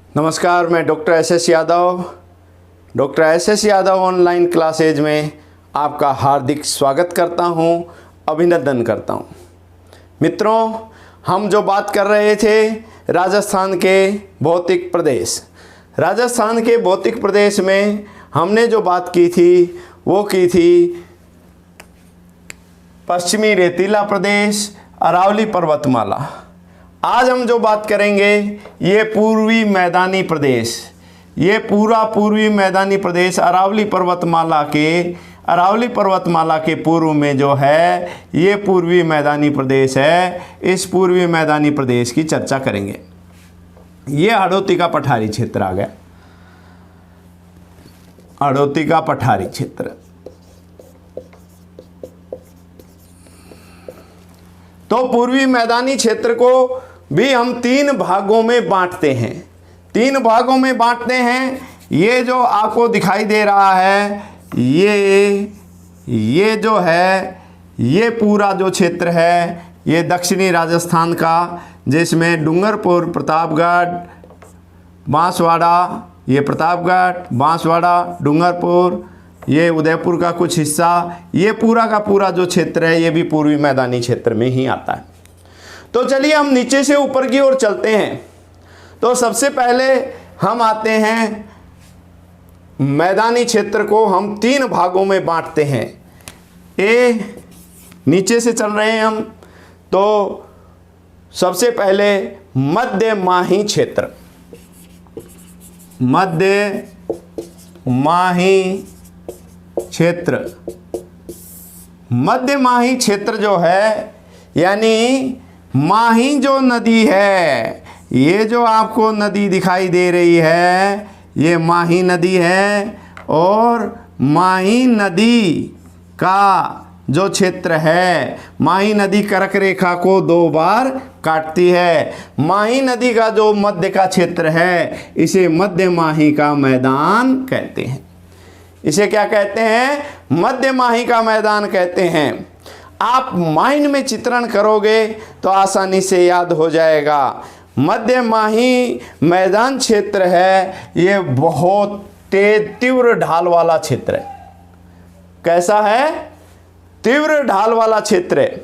नमस्कार, मैं doctor S S Yadav online classes में आपका हार्दिक स्वागत करता हूं, अभिनंदन करता हूं। मित्रों, हम जो बात कर रहे थे राजस्थान के भौतिक प्रदेश, राजस्थान के भौतिक प्रदेश में हमने जो बात की थी वो की थी पश्चिमी रेतीला प्रदेश, अरावली पर्वतमाला। आज हम जो बात करेंगे ये पूर्वी मैदानी प्रदेश, ये पूरा पूर्वी मैदानी प्रदेश अरावली पर्वतमाला के पूर्व में जो है ये पूर्वी मैदानी प्रदेश है। इस पूर्वी मैदानी प्रदेश की चर्चा करेंगे। ये हाड़ौती का पठारी क्षेत्र आ गया, हाड़ौती का पठारी क्षेत्र। तो पूर्वी मैदानी क्षेत्र को भी हम तीन भागों में बांटते हैं। ये जो आपको दिखाई दे रहा है ये जो है ये पूरा जो क्षेत्र है ये दक्षिणी राजस्थान का, जिसमें डूंगरपुर, प्रतापगढ़, बांसवाड़ा, ये प्रतापगढ़, बांसवाड़ा, डूंगरपुर, ये उदयपुर का कुछ हिस्सा, ये पूरा का पूरा जो क्षेत्र है ये भी पूर्वी मैदानी क्षेत्र में ही आता है। तो चलिए हम नीचे से ऊपर की ओर चलते हैं। तो सबसे पहले हम आते हैं, मैदानी क्षेत्र को हम तीन भागों में बांटते हैं। नीचे से चल रहे हैं हम। तो सबसे पहले मध्यमाही क्षेत्र, मध्यमाही क्षेत्र जो है, यानी माही जो नदी है, ये जो आपको नदी दिखाई दे रही है ये माही नदी है। और माही नदी का जो क्षेत्र है, माही नदी कर्क रेखा को दो बार काटती है। माही नदी का जो मध्य का क्षेत्र है इसे मध्य माही का मैदान कहते हैं। इसे क्या कहते हैं? मध्य माही का मैदान कहते हैं। आप माइंड में चित्रण करोगे तो आसानी से याद हो जाएगा। मध्य माही मैदान क्षेत्र है, ये बहुत तीव्र ढाल वाला क्षेत्र है। कैसा है? तीव्र ढाल वाला क्षेत्र है,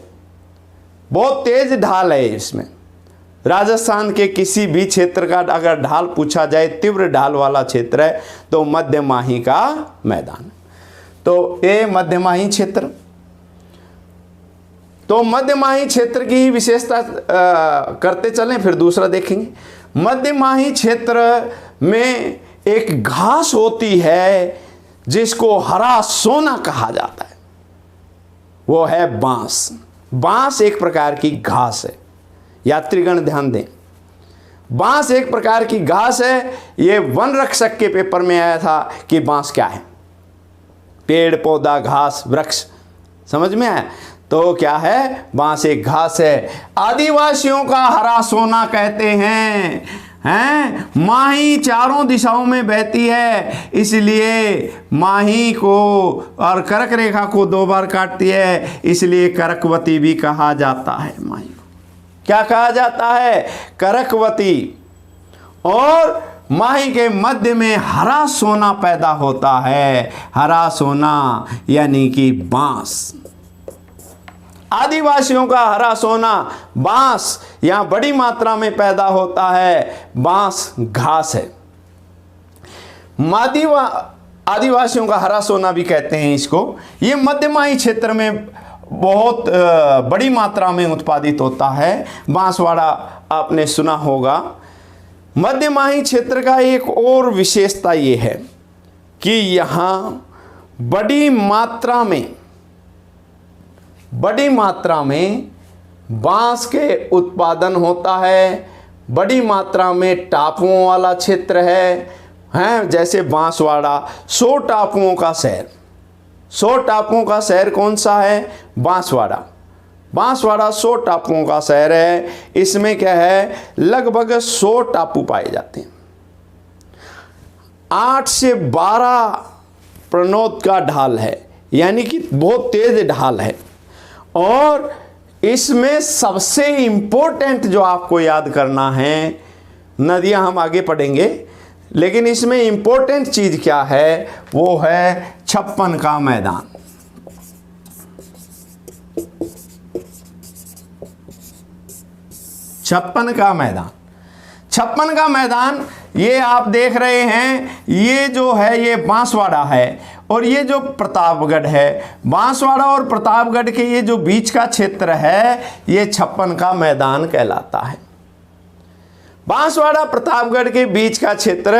बहुत तेज ढाल है इसमें। राजस्थान के किसी भी क्षेत्र का अगर ढाल पूछा जाए, तीव्र ढाल वाला क्षेत्र है तो मध्य माही का मैदान। तो ये मध्य माही क्षेत्र। तो मध्य माही क्षेत्र की विशेषता करते चलें, फिर दूसरा देखेंगे। मध्य माही क्षेत्र में एक घास होती है जिसको हरा सोना कहा जाता है, वो है बांस। बांस एक प्रकार की घास है, यात्रीगण ध्यान दें। बांस एक प्रकार की घास है। ये वन रक्षक के पेपर में आया था कि बांस क्या है। पेड़, पौधा, घास, वृक्ष, समझ में आया? तो क्या है? बांस एक घास है। आदिवासियों का हरा सोना कहते हैं। माही चारों दिशाओं में बहती है, इसलिए माही को और कर्क रेखा को दो बार काटती है, इसलिए करकवती भी कहा जाता है। माही को क्या कहा जाता है? करकवती। और माही के मध्य में हरा सोना पैदा होता है। हरा सोना यानी कि बांस। आदिवासियों का हरा सोना बांस यहां बड़ी मात्रा में पैदा होता है। बांस घास है। आदिवासियों का हरा सोना भी कहते हैं इसको। ये मध्यमाही क्षेत्र में बहुत बड़ी मात्रा में उत्पादित होता है। बांसवाड़ा आपने सुना होगा। मध्यमाही क्षेत्र का एक और विशेषता ये है कि यहाँ बड़ी मात्रा में बांस के उत्पादन होता है। बड़ी मात्रा में टापुओं वाला क्षेत्र है। जैसे बांसवाड़ा 100 टापुओं का शहर। 100 टापुओं का शहर कौन सा है? बांसवाड़ा। बांसवाड़ा 100 टापुओं का शहर है। इसमें क्या है? लगभग 100 टापू पाए जाते हैं। 8 से 12 प्रणोद का ढाल है, यानी कि बहुत तेज ढाल है। और इसमें सबसे इंपॉर्टेंट जो आपको याद करना है नदियां हम आगे पढ़ेंगे, लेकिन इसमें इम्पोर्टेंट चीज़ क्या है, वो है 56 का मैदान। छप्पन का मैदान ये आप देख रहे हैं, ये जो है ये बांसवाड़ा है और ये जो प्रतापगढ़ है। बांसवाड़ा और प्रतापगढ़ के ये जो बीच का क्षेत्र है ये 56 का मैदान कहलाता है। बांसवाड़ा प्रतापगढ़ के बीच का क्षेत्र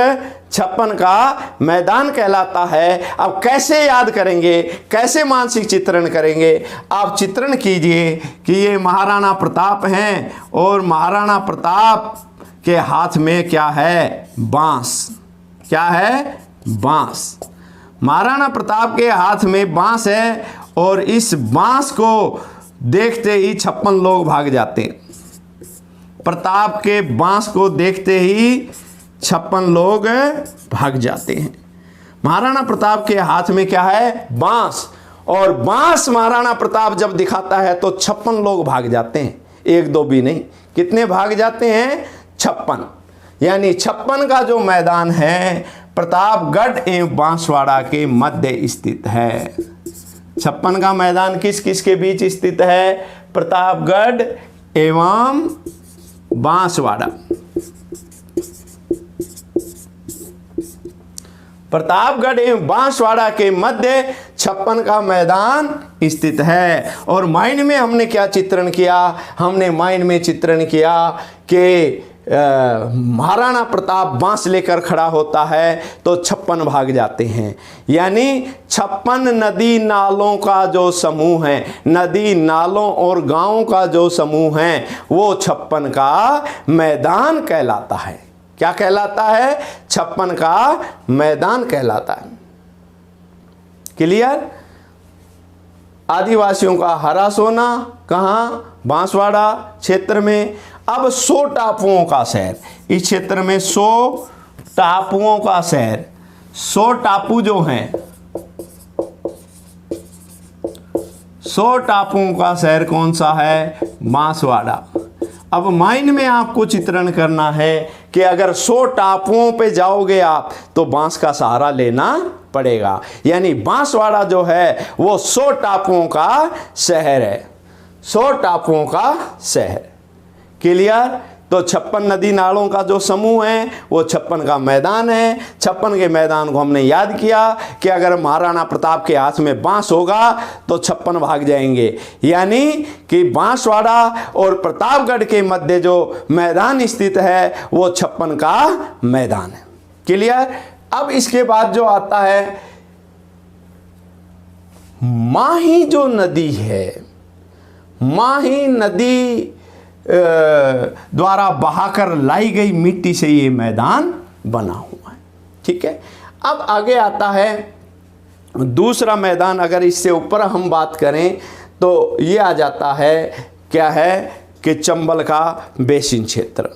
56 का मैदान कहलाता है। अब कैसे याद करेंगे, कैसे मानसिक चित्रण करेंगे? आप चित्रण कीजिए कि ये महाराणा प्रताप हैं और महाराणा प्रताप के हाथ में क्या है, बांस। क्या है, बांस। महाराणा प्रताप के हाथ में बांस है और इस बांस को देखते ही 56 लोग भाग जाते हैं। प्रताप के बांस को देखते ही 56 लोग भाग जाते हैं। महाराणा प्रताप के हाथ में क्या है, बांस, और बांस महाराणा प्रताप जब दिखाता है तो 56 लोग भाग जाते हैं, एक दो भी नहीं। कितने भाग जाते हैं, 56। यानी 56 का जो मैदान है प्रतापगढ़ एवं बांसवाड़ा के मध्य स्थित है। 56 का मैदान किस किस के बीच स्थित है, प्रतापगढ़ एवं बांसवाड़ा। प्रतापगढ़ एवं बांसवाड़ा के मध्य 56 का मैदान स्थित है। और माइंड में हमने क्या चित्रण किया, हमने माइंड में चित्रण किया कि महाराणा प्रताप बांस लेकर खड़ा होता है तो 56 भाग जाते हैं। यानी 56 नदी नालों का जो समूह है, नदी नालों और गांवों का जो समूह है वो 56 का मैदान कहलाता है। क्या कहलाता है, 56 का मैदान कहलाता है। क्लियर? आदिवासियों का हरा सोना कहाँ, बांसवाड़ा क्षेत्र में। अब 100 टापुओं का शहर, इस क्षेत्र में 100 टापुओं का शहर। 100 टापू जो हैं, 100 टापुओं का शहर कौन सा है, बांसवाड़ा। अब माइंड में आपको चित्रण करना है कि अगर 100 टापुओं पे जाओगे आप तो बांस का सहारा लेना पड़ेगा। यानी बांसवाड़ा जो है वो 100 टापुओं का शहर है, 100 टापुओं का शहर। क्लियर? तो 56 नदी नालों का जो समूह है वो 56 का मैदान है। 56 के मैदान को हमने याद किया कि अगर महाराणा प्रताप के हाथ में बांस होगा तो 56 भाग जाएंगे। यानी कि बांसवाड़ा और प्रतापगढ़ के मध्य जो मैदान स्थित है वो 56 का मैदान है। क्लियर? अब इसके बाद जो आता है माही जो नदी है, माही नदी द्वारा बहाकर लाई गई मिट्टी से ये मैदान बना हुआ है। ठीक है? अब आगे आता है दूसरा मैदान। अगर इससे ऊपर हम बात करें तो ये आ जाता है, क्या है कि चंबल का बेसिन क्षेत्र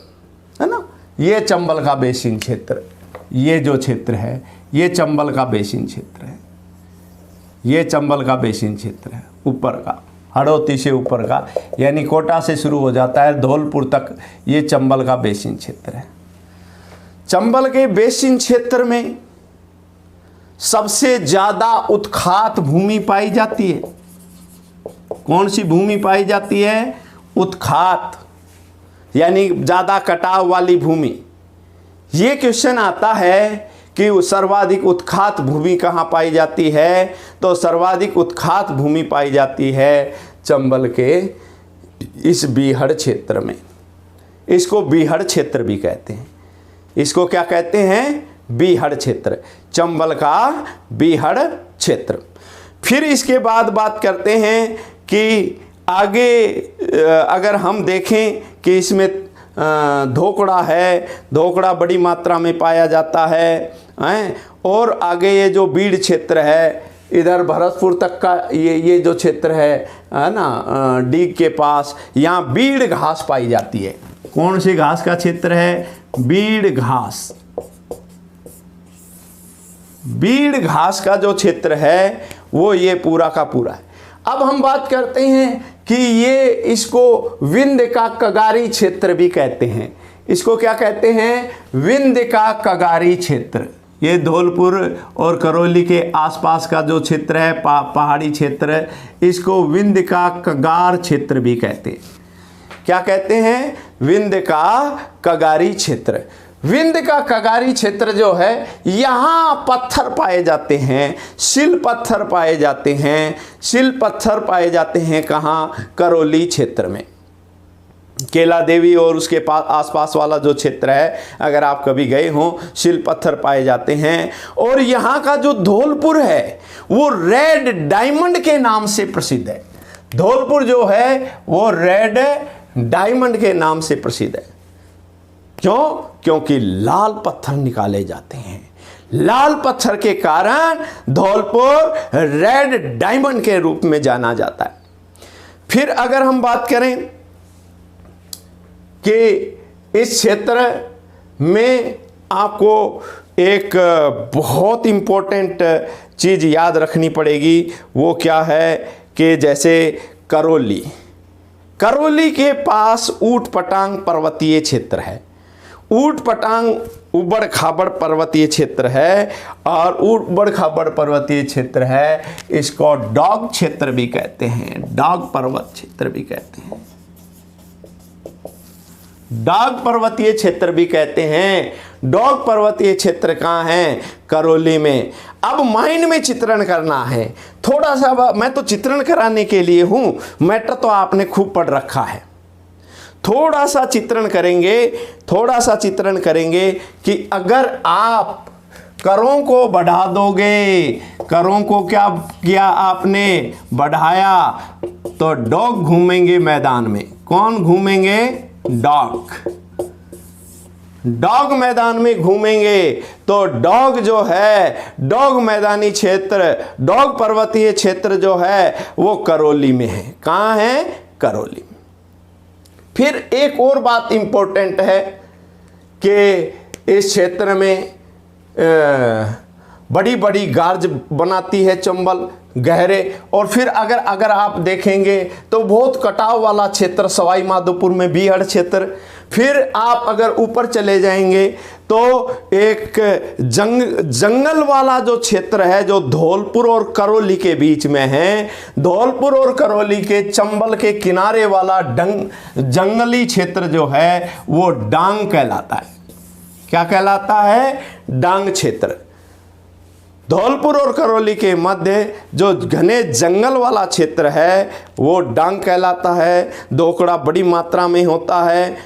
है ना। ये चंबल का बेसिन क्षेत्र, ये जो क्षेत्र है ये चंबल का बेसिन क्षेत्र है। ये चंबल का बेसिन क्षेत्र है, ऊपर का, हड़ौती से ऊपर का, यानी कोटा से शुरू हो जाता है धौलपुर तक, ये चंबल का बेसिन क्षेत्र है। चंबल के बेसिन क्षेत्र में सबसे ज़्यादा उत्खात भूमि पाई जाती है। कौन सी भूमि पाई जाती है? उत्खात, यानी ज़्यादा कटाव वाली भूमि। ये क्वेश्चन आता है कि सर्वाधिक उत्खात भूमि कहाँ पाई जाती है, तो सर्वाधिक उत्खात भूमि पाई जाती है चंबल के इस बीहड़ क्षेत्र में। इसको बीहड़ क्षेत्र भी कहते हैं। इसको क्या कहते हैं? बीहड़ क्षेत्र, चंबल का बीहड़ क्षेत्र। फिर इसके बाद बात करते हैं कि आगे अगर हम देखें कि इसमें धोकड़ा है, धोकड़ा बड़ी मात्रा में पाया जाता है। और आगे ये जो बीड़ क्षेत्र है, इधर भरतपुर तक का ये जो क्षेत्र है ना, डीग के पास, यहाँ बीड़ घास पाई जाती है। कौन सी घास का क्षेत्र है? बीड़ घास। बीड़ घास का जो क्षेत्र है वो ये पूरा का पूरा है। अब हम बात करते हैं कि ये इसको विंध्य का कगारी क्षेत्र भी कहते हैं। इसको क्या कहते हैं? विंध्य का कगारी क्षेत्र। ये धौलपुर और करौली के आसपास का जो क्षेत्र है, पहाड़ी क्षेत्र, इसको विंध्य का कगार क्षेत्र भी कहते हैं। क्या कहते हैं? विंध्य का कगारी क्षेत्र। विंध्य का कगारी क्षेत्र जो है, यहाँ पत्थर पाए जाते हैं, शिल पत्थर पाए जाते हैं। शिल पत्थर पाए जाते हैं कहाँ? करौली क्षेत्र में। केला देवी और उसके आसपास वाला जो क्षेत्र है, अगर आप कभी गए हों, शिल पत्थर पाए जाते हैं। और यहाँ का जो धौलपुर है वो रेड डायमंड के नाम से प्रसिद्ध है। धौलपुर जो है वो रेड डायमंड के नाम से प्रसिद्ध है। क्यों? क्योंकि लाल पत्थर निकाले जाते हैं। लाल पत्थर के कारण धौलपुर रेड डायमंड के रूप में जाना जाता है। फिर अगर हम बात करें कि इस क्षेत्र में आपको एक बहुत इंपॉर्टेंट चीज़ याद रखनी पड़ेगी। वो क्या है कि जैसे करौली, करौली के पास ऊट पटांग पर्वतीय क्षेत्र है। ऊट पटांग उबड़ खाबड़ पर्वतीय क्षेत्र है, और उबड़ खाबड़ पर्वतीय क्षेत्र है, इसको डॉग क्षेत्र भी कहते हैं, डॉग पर्वत क्षेत्र भी कहते हैं, डॉग पर्वतीय क्षेत्र भी कहते हैं। डॉग पर्वतीय क्षेत्र कहाँ है? करौली में। अब माइंड में चित्रण करना है थोड़ा सा। मैं तो चित्रण कराने के लिए हूँ, मैटर तो आपने खूब पढ़ रखा है। थोड़ा सा चित्रण करेंगे, थोड़ा सा चित्रण करेंगे कि अगर आप करों को बढ़ा दोगे, करों को क्या किया आपने? बढ़ाया, तो डॉग घूमेंगे मैदान में। कौन घूमेंगे? डॉग। डॉग मैदान में घूमेंगे तो डॉग जो है, डॉग मैदानी क्षेत्र, डॉग पर्वतीय क्षेत्र जो है वो करौली में है। कहाँ है? करौली में। फिर एक और बात इंपॉर्टेंट है कि इस क्षेत्र में बड़ी बड़ी गार्ज बनाती है चंबल, गहरे। और फिर अगर आप देखेंगे तो बहुत कटाव वाला क्षेत्र, सवाई माधोपुर में बीहड़ क्षेत्र। फिर आप अगर ऊपर चले जाएंगे तो एक जंगल वाला जो क्षेत्र है, जो धौलपुर और करौली के बीच में है। धौलपुर और करौली के चंबल के किनारे वाला जंगली क्षेत्र जो है वो डांग कहलाता है। क्या कहलाता है? डांग क्षेत्र। धौलपुर और करौली के मध्य जो घने जंगल वाला क्षेत्र है वो डांग कहलाता है। दोकड़ा बड़ी मात्रा में होता है।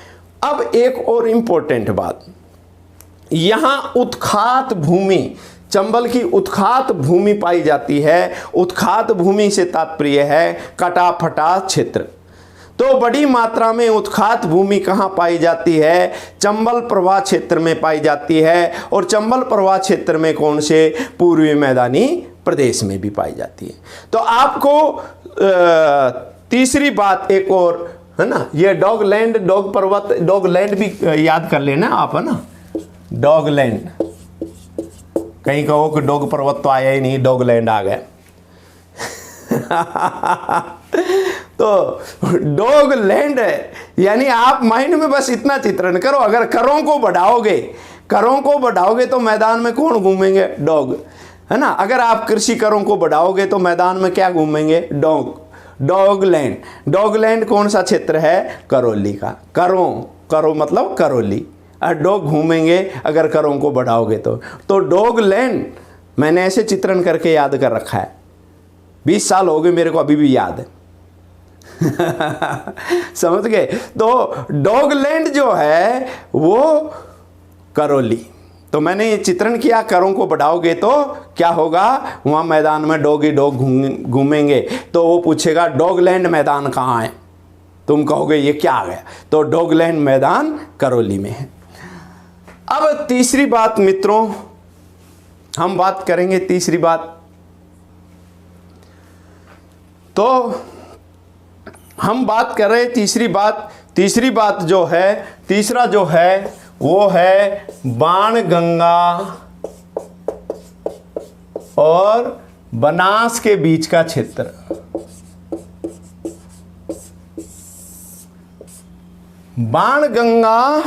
अब एक और इम्पोर्टेंट बात, यहाँ उत्खात भूमि, चंबल की उत्खात भूमि पाई जाती है। उत्खात भूमि से तात्पर्य है कटा फटा क्षेत्र। तो बड़ी मात्रा में उत्खात भूमि कहाँ पाई जाती है? चंबल प्रवाह क्षेत्र में पाई जाती है। और चंबल प्रवाह क्षेत्र में कौन से? पूर्वी मैदानी प्रदेश में भी पाई जाती है। तो आपको तीसरी बात एक और है ना, ये डॉग लैंड, डॉग पर्वत, डॉग लैंड भी याद कर लेना आप, है ना। डॉग लैंड, कहीं कहो कि डॉग पर्वत तो आया ही नहीं, डॉग लैंड आ गया। तो डॉग लैंड है, यानी आप माइंड में बस इतना चित्रण करो। अगर करों को बढ़ाओगे, करों को बढ़ाओगे तो मैदान में कौन घूमेंगे? डॉग, है ना। अगर आप कृषि करों को बढ़ाओगे तो मैदान में क्या घूमेंगे? Dog. Dog land, dog land कौन सा क्षेत्र है? करौली का। करों, करो मतलब करौली। और डॉग घूमेंगे अगर करों को बढ़ाओगे तो डॉग लैंड मैंने ऐसे चित्रण करके याद कर रखा है। 20 साल हो गए मेरे को, अभी भी याद है। समझ गए? तो डॉग लैंड जो है वो करौली। तो मैंने ये चित्रण किया, करों को बढ़ाओगे तो क्या होगा? वहाँ मैदान में डॉग ही डॉग घूमेंगे। तो वो पूछेगा डॉग लैंड मैदान कहाँ है? तुम कहोगे ये क्या आ गया? तो डॉग लैंड मैदान करौली में है। अब तीसरी बात मित्रों, हम बात करेंगे तीसरी बात। तो हम बात कर रहे तीसरी बात। तीसरी बात जो है, तीसरा जो है वो है बाणगंगा और बनास के बीच का क्षेत्र। बाणगंगा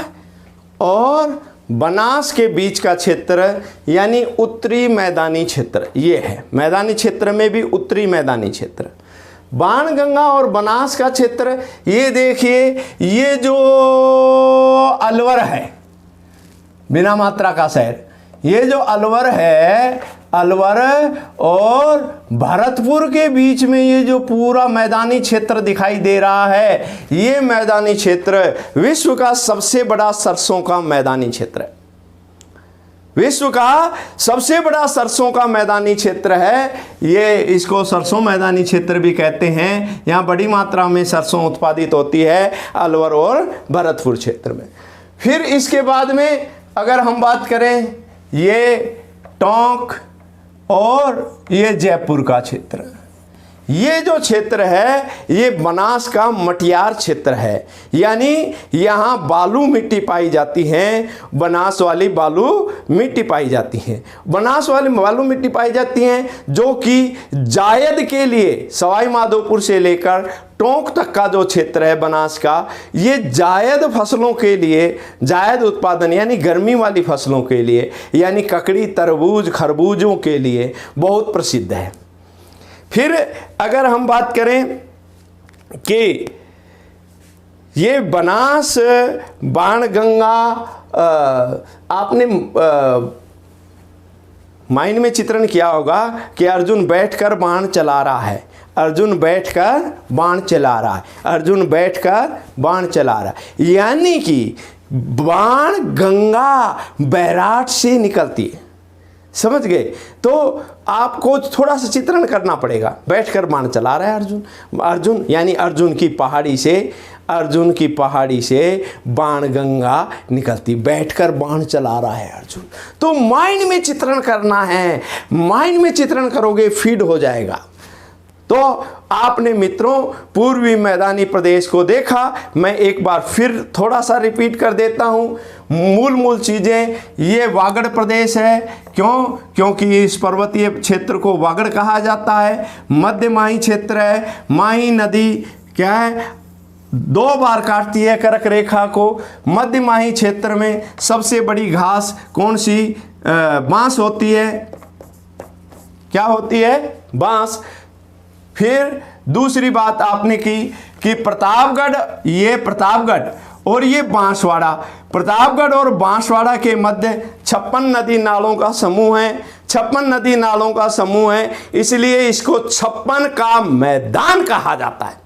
और बनास के बीच का क्षेत्र यानी उत्तरी मैदानी क्षेत्र ये है। मैदानी क्षेत्र में भी उत्तरी मैदानी क्षेत्र। बाणगंगा और बनास का क्षेत्र ये देखिए, ये जो अलवर है, बिना मात्रा का शहर, ये जो अलवर है, अलवर और भरतपुर के बीच में ये जो पूरा मैदानी क्षेत्र दिखाई दे रहा है, ये मैदानी क्षेत्र विश्व का सबसे बड़ा सरसों का मैदानी क्षेत्र है। विश्व का सबसे बड़ा सरसों का मैदानी क्षेत्र है ये। इसको सरसों मैदानी क्षेत्र भी कहते हैं। यहाँ बड़ी मात्रा में सरसों उत्पादित होती है अलवर और भरतपुर क्षेत्र में। फिर इसके बाद में अगर हम बात करें, ये टोंक और ये जयपुर का क्षेत्र, ये जो क्षेत्र है ये बनास का मटियार क्षेत्र है। यानी यहाँ बालू मिट्टी पाई जाती है, बनास वाली बालू मिट्टी पाई जाती है। बनास वाली बालू मिट्टी पाई जाती हैं जो कि जायद के लिए सवाई माधोपुर से लेकर टोंक तक का जो क्षेत्र है बनास का, ये जायद फसलों के लिए, जायद उत्पादन यानी गर्मी वाली फसलों के लिए, यानी ककड़ी, तरबूज, खरबूजों के लिए बहुत प्रसिद्ध है। फिर अगर हम बात करें कि ये बनास बाणगंगा, आपने माइंड में चित्रण किया होगा कि अर्जुन बैठकर बाण चला रहा है, अर्जुन बैठकर बाण चला रहा है, अर्जुन बैठकर बाण चला रहा है, यानी कि बाण गंगा बैराट से निकलती है। समझ गए? तो आपको थोड़ा सा चित्रण करना पड़ेगा। बैठकर बाण चला रहा है अर्जुन, अर्जुन यानी अर्जुन की पहाड़ी से, अर्जुन की पहाड़ी से बाण गंगा निकलती, बैठकर बाण चला रहा है अर्जुन। तो माइंड में चित्रण करना है, माइंड में चित्रण करोगे फीड हो जाएगा। तो आपने मित्रों पूर्वी मैदानी प्रदेश को देखा। मैं एक बार फिर थोड़ा सा रिपीट कर देता हूँ मूल चीज़ें। ये वागड़ प्रदेश है, क्यों? क्योंकि इस पर्वतीय क्षेत्र को वागड़ कहा जाता है। मध्य माही क्षेत्र है, माही नदी क्या है, 2 बार काटती है कर्क रेखा को। मध्य माही क्षेत्र में सबसे बड़ी घास कौन सी? बांस होती है। क्या होती है? बांस। फिर दूसरी बात आपने की कि प्रतापगढ़, ये प्रतापगढ़ और ये बांसवाड़ा, प्रतापगढ़ और बांसवाड़ा के मध्य 56 नदी नालों का समूह है। 56 नदी नालों का समूह है, इसलिए इसको 56 का मैदान कहा जाता है।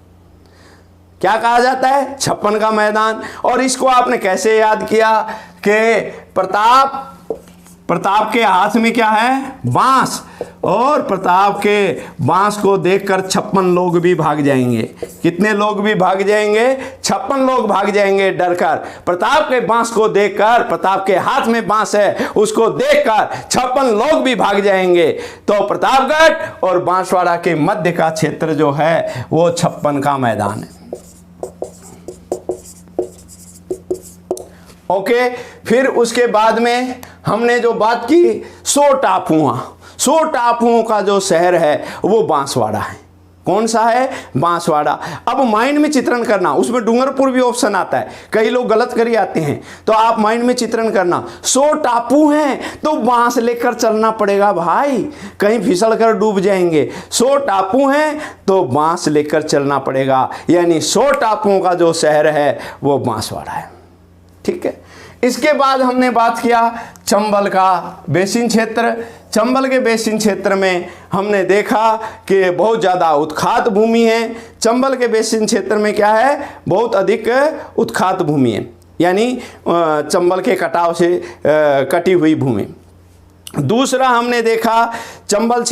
क्या कहा जाता है? 56 का मैदान। और इसको आपने कैसे याद किया कि प्रताप के हाथ में क्या है? बांस। और प्रताप के बांस को देखकर 56 लोग भी भाग जाएंगे। कितने लोग भी भाग जाएंगे? 56 लोग भाग जाएंगे डरकर। प्रताप के बांस को देखकर, प्रताप के हाथ में बांस है उसको देखकर 56 लोग भी भाग जाएंगे। तो प्रतापगढ़ और बांसवाड़ा के मध्य का क्षेत्र जो है वो 56 का मैदान है। ओके। फिर उसके बाद में हमने जो बात की 100 टापुओं का जो शहर है वो बांसवाड़ा है। कौन सा है? बांसवाड़ा। अब माइंड में चित्रण करना, उसमें डूंगरपुर भी ऑप्शन आता है, कई लोग गलत कर आते हैं, तो आप माइंड में चित्रण करना। 100 टापू हैं तो बांस लेकर चलना पड़ेगा भाई, कहीं फिसल कर डूब जाएंगे। 100 टापू हैं तो बांस लेकर चलना पड़ेगा, यानी 100 टापुओं का जो शहर है वो बांसवाड़ा है। ठीक है। इसके बाद हमने बात किया चंबल का बेसिन क्षेत्र। चंबल के बेसिन क्षेत्र में हमने देखा कि बहुत ज़्यादा उत्खात भूमि है। चंबल के बेसिन क्षेत्र में क्या है? बहुत अधिक उत्खात भूमि है, यानी चंबल के कटाव से कटी हुई भूमि। दूसरा हमने देखा चंबल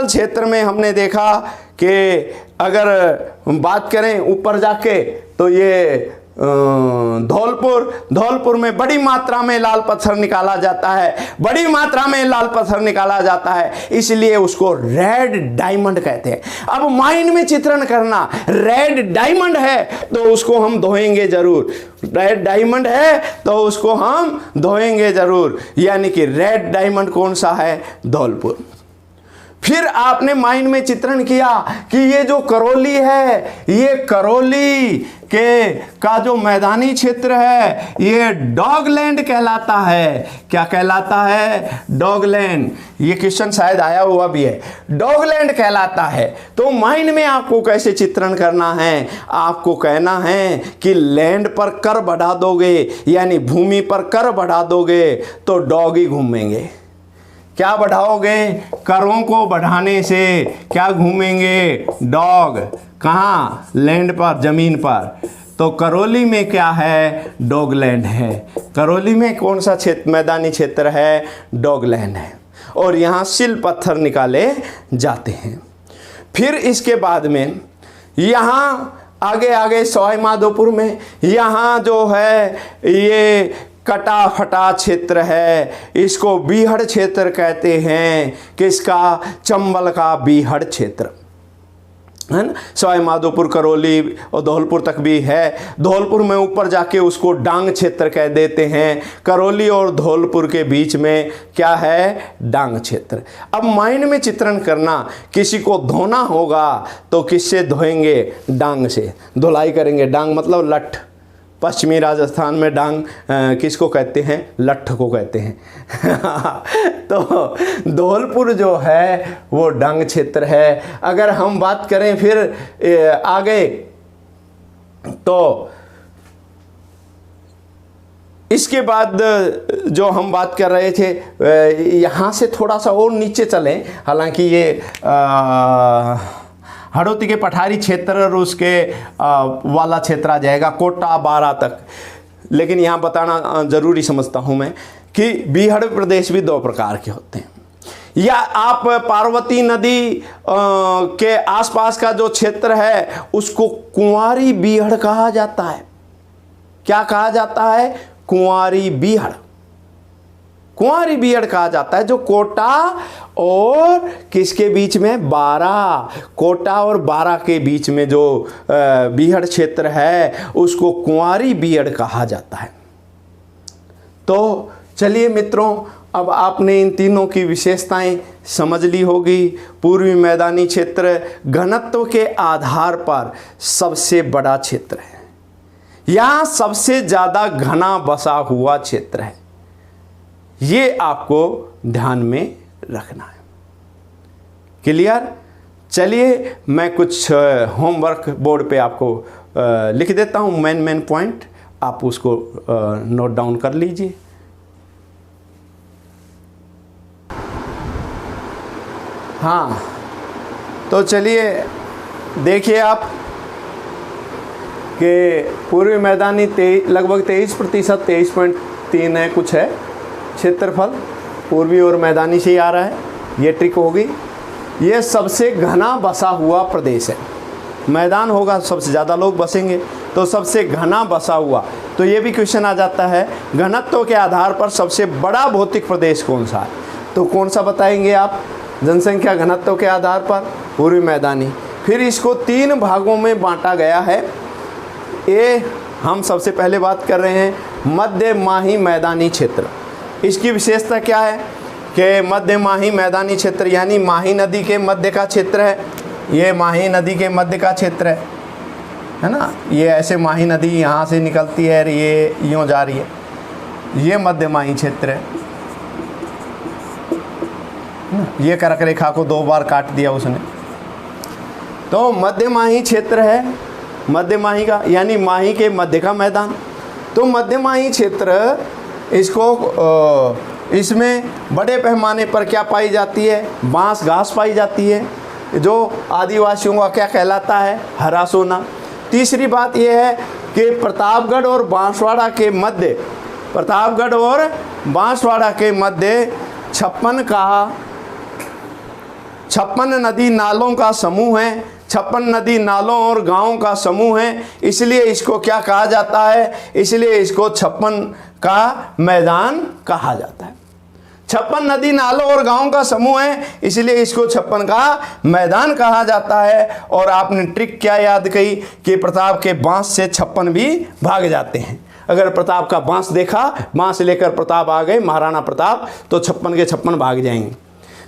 क्षेत्र में हमने देखा कि अगर हम बात करें ऊपर जाके तो ये धौलपुर में बड़ी मात्रा में लाल पत्थर निकाला जाता है, बड़ी मात्रा में लाल पत्थर निकाला जाता है, इसलिए उसको रेड डायमंड कहते हैं। अब माइंड में चित्रण करना, रेड डायमंड है तो उसको हम धोएंगे जरूर, रेड डायमंड है तो उसको हम धोएंगे जरूर, यानी कि रेड डायमंड कौन सा है? धौलपुर। फिर आपने माइंड में चित्रण किया कि ये जो करौली है, ये करौली के का जो मैदानी क्षेत्र है ये डॉगलैंड कहलाता है। क्या कहलाता है? डॉगलैंड। ये क्वेश्चन शायद आया हुआ भी है, डॉगलैंड कहलाता है। तो माइंड में आपको कैसे चित्रण करना है? आपको कहना है कि लैंड पर कर बढ़ा दोगे, यानी भूमि पर कर बढ़ा दोगे तो डॉग ही घूमेंगे। क्या बढ़ाओगे? करों को बढ़ाने से क्या घूमेंगे? डॉग। कहाँ? लैंड पर, जमीन पर। तो करौली में क्या है? डॉगलैंड है। करौली में कौन सा क्षेत्र, मैदानी क्षेत्र है? डॉगलैंड है। और यहाँ सिल पत्थर निकाले जाते हैं। फिर इसके बाद में यहाँ आगे सवाई माधोपुर में यहाँ जो है ये कटा फटा क्षेत्र है, इसको बीहड़ क्षेत्र कहते हैं। किसका? चंबल का बीहड़ क्षेत्र है ना। सवाई माधोपुर, करौली और धौलपुर तक भी है। धौलपुर में ऊपर जाके उसको डांग क्षेत्र कह देते हैं। करौली और धौलपुर के बीच में क्या है? डांग क्षेत्र। अब माइंड में चित्रण करना, किसी को धोना होगा तो किससे धोएंगे? डांग से धुलाई करेंगे। डांग मतलब लठ। पश्चिमी राजस्थान में डांग किसको कहते हैं? लठ को कहते हैं। तो धौलपुर जो है वो डांग क्षेत्र है। अगर हम बात करें फिर आगे, तो इसके बाद जो हम बात कर रहे थे, यहाँ से थोड़ा सा और नीचे चलें। हालांकि ये हड़ौती के पठारी क्षेत्र और उसके वाला क्षेत्र आ जाएगा कोटा बारा तक। लेकिन यहाँ बताना ज़रूरी समझता हूँ मैं कि बीहड़ प्रदेश भी दो प्रकार के होते हैं। या आप पार्वती नदी के आसपास का जो क्षेत्र है उसको कुंवारी बीहड़ कहा जाता है। क्या कहा जाता है? कुंवारी बीहड़। कुंवारी बीहड़ कहा जाता है, जो कोटा और किसके बीच में? बारा। कोटा और बारा के बीच में जो बीहड़ क्षेत्र है उसको कुंवारी बीहड़ कहा जाता है। तो चलिए मित्रों, अब आपने इन तीनों की विशेषताएं समझ ली होगी। पूर्वी मैदानी क्षेत्र घनत्व के आधार पर सबसे बड़ा क्षेत्र है, यहाँ सबसे ज़्यादा घना बसा हुआ क्षेत्र है। ये आपको ध्यान में रखना है। क्लियर? चलिए मैं कुछ होमवर्क बोर्ड पे आपको लिख देता हूँ, मेन पॉइंट, आप उसको नोट डाउन कर लीजिए। हाँ, तो चलिए देखिए आप कि पूर्वी मैदानी लगभग 23%, 23.3 है कुछ है क्षेत्रफल, पूर्वी और मैदानी से ही आ रहा है। ये ट्रिक होगी। ये सबसे घना बसा हुआ प्रदेश है। मैदान होगा सबसे ज़्यादा लोग बसेंगे, तो सबसे घना बसा हुआ। तो ये भी क्वेश्चन आ जाता है, घनत्व के आधार पर सबसे बड़ा भौतिक प्रदेश कौन सा है? तो कौन सा बताएंगे आप? जनसंख्या घनत्व के आधार पर पूर्वी मैदानी। फिर इसको 3 भागों में बांटा गया है। ये हम सबसे पहले बात कर रहे हैं मध्य माही मैदानी क्षेत्र। इसकी विशेषता क्या है कि मध्य माही मैदानी क्षेत्र यानी माही नदी के मध्य का क्षेत्र है। ये माही नदी के मध्य का क्षेत्र है ना। ये ऐसे माही नदी यहाँ से निकलती है, ये यूँ जा रही है, ये मध्य माही क्षेत्र है। ये कर्क रेखा को 2 बार काट दिया उसने। तो मध्य माही क्षेत्र है, मध्य माही का यानी माही के मध्य का मैदान। तो मध्य माही क्षेत्र इसको इसमें बड़े पैमाने पर क्या पाई जाती है? बांस घास पाई जाती है, जो आदिवासियों का क्या कहलाता है? हरा सोना। तीसरी बात यह है कि प्रतापगढ़ और बांसवाड़ा के मध्य, प्रतापगढ़ और बांसवाड़ा के मध्य 56 नदी नालों का समूह है। 56 नदी नालों और गांवों का समूह है, इसलिए इसको क्या कहा जाता है? इसलिए इसको 56 का मैदान कहा जाता है। 56 नदी नालों और गांवों का समूह है, इसलिए इसको 56 का मैदान कहा जाता है। और आपने ट्रिक क्या याद की कि प्रताप के बांस से 56 भी भाग जाते हैं। अगर प्रताप का बांस देखा, बांस लेकर प्रताप आ गए, महाराणा प्रताप, तो 56 के 56 भाग जाएंगे।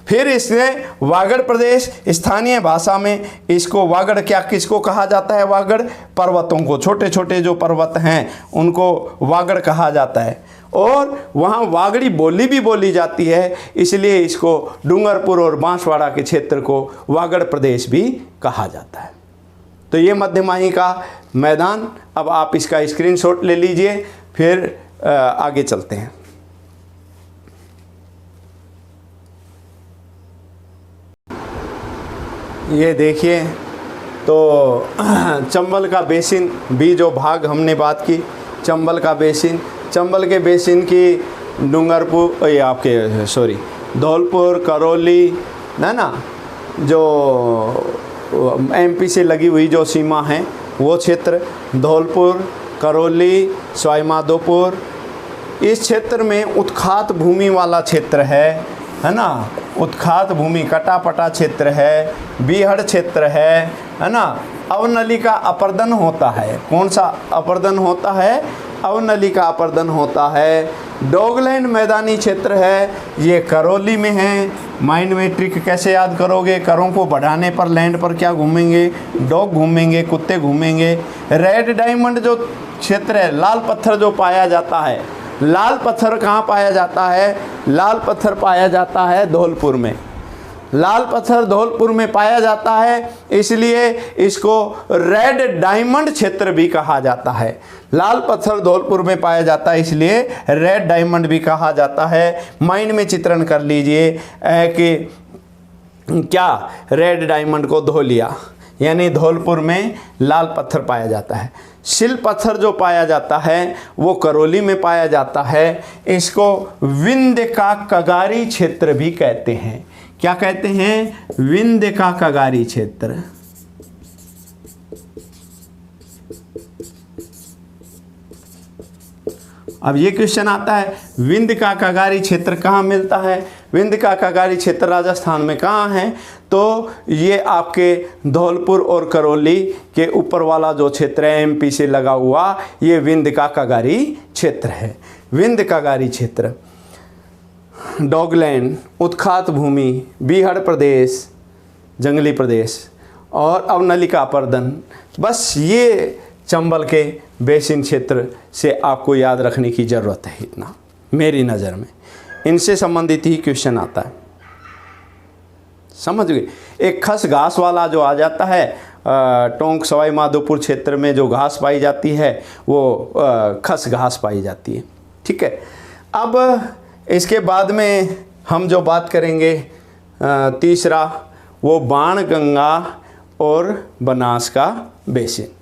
फिर इसने वागड़ प्रदेश, स्थानीय भाषा में इसको वागड़ क्या किसको कहा जाता है? वागड़ पर्वतों को, छोटे छोटे जो पर्वत हैं उनको वागड़ कहा जाता है। और वहाँ वागड़ी बोली भी बोली जाती है, इसलिए इसको डूंगरपुर और बांसवाड़ा के क्षेत्र को वागड़ प्रदेश भी कहा जाता है। तो ये मध्यमाही का मैदान, अब आप इसका स्क्रीनशॉट ले लीजिए, फिर आगे चलते हैं। ये देखिए, तो चंबल का बेसिन भी जो भाग हमने बात की, चंबल का बेसिन, चंबल के बेसिन की डूंगरपुर, ये आपके सॉरी धौलपुर, करौली है ना, जो एमपी से लगी हुई जो सीमा है वो क्षेत्र, धौलपुर, करौली, सवाई माधोपुर, इस क्षेत्र में उत्खात भूमि वाला क्षेत्र है ना, उत्खात भूमि कटापटा क्षेत्र है, बीहड़ क्षेत्र है ना। अवनली का अपर्दन होता है, कौन सा अपर्दन होता है? अवनली का अपर्दन होता है। डॉगलैंड मैदानी क्षेत्र है, ये करौली में है। माइंड में ट्रिक कैसे याद करोगे? करों को बढ़ाने पर लैंड पर क्या घूमेंगे? डॉग घूमेंगे, कुत्ते घूमेंगे। रेड डायमंड जो क्षेत्र है, लाल पत्थर जो पाया जाता है, लाल पत्थर कहाँ पाया जाता है? लाल पत्थर पाया जाता है धौलपुर में, लाल पत्थर धौलपुर में पाया जाता है, इसलिए इसको रेड डायमंड क्षेत्र भी कहा जाता है। लाल पत्थर धौलपुर में पाया जाता है, इसलिए रेड डायमंड भी कहा जाता है। माइंड में चित्रण कर लीजिए कि क्या रेड डायमंड को धो लिया, यानी धौलपुर में लाल पत्थर पाया जाता है। शिल पत्थर जो पाया जाता है वो करौली में पाया जाता है। इसको विंध्य का कगारी क्षेत्र भी कहते हैं। क्या कहते हैं? विंध्य का कगारी क्षेत्र। अब ये क्वेश्चन आता है, विंध्य का कगारी क्षेत्र कहाँ मिलता है? विंध्य का कगारी क्षेत्र राजस्थान में कहाँ है? तो ये आपके धौलपुर और करौली के ऊपर वाला जो क्षेत्र है एमपी से लगा हुआ, ये विंध्य का कगारी क्षेत्र है। विंध्य कगारी क्षेत्र, डॉगलैंड, उत्खात भूमि, बीहड़ प्रदेश, जंगली प्रदेश और अवनली का अपर्दन, बस ये चंबल के बेसिन क्षेत्र से आपको याद रखने की ज़रूरत है। इतना मेरी नज़र में इनसे संबंधित ही क्वेश्चन आता है, समझ गए। एक खस घास वाला जो आ जाता है, टोंक सवाई माधोपुर क्षेत्र में जो घास पाई जाती है वो खस घास पाई जाती है, ठीक है। अब इसके बाद में हम जो बात करेंगे तीसरा, वो बाणगंगा और बनास का बेसिन।